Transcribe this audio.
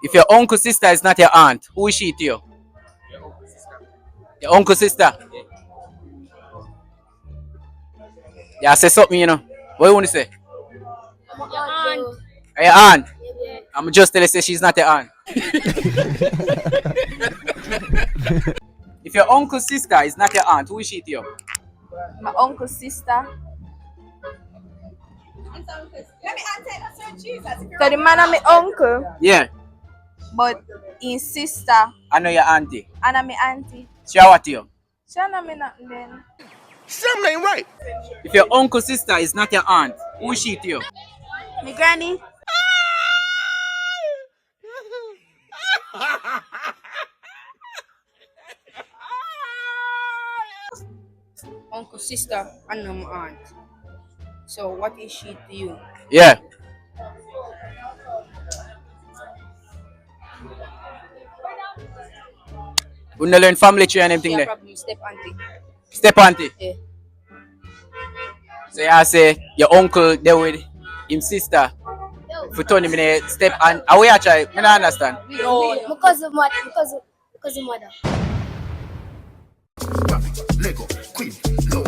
If your uncle sister is not your aunt, who is she to you? Your uncle sister. Yeah, say something, you know. What you want to say? Your aunt. Your aunt. Yeah. I'm just telling you, say she's not your aunt. If your uncle's sister is not your aunt, who is she to you? My uncle's sister. So the man of my uncle, Yeah, but his sister, I know your auntie. and I'm my auntie. She a what to you? She know me nothing then. Something ain't right. If your uncle's sister is not your aunt, who is she to you? My granny. Uncle, sister, and my aunt. So what is she to you? Yeah. We don't learn family tree and everything She a there. probably step auntie. Step auntie. Yeah. So you say your uncle there with him sister. For turn him in a step and how we actually I don't understand. No, Because of what? Because of mother. Lego, Queen, no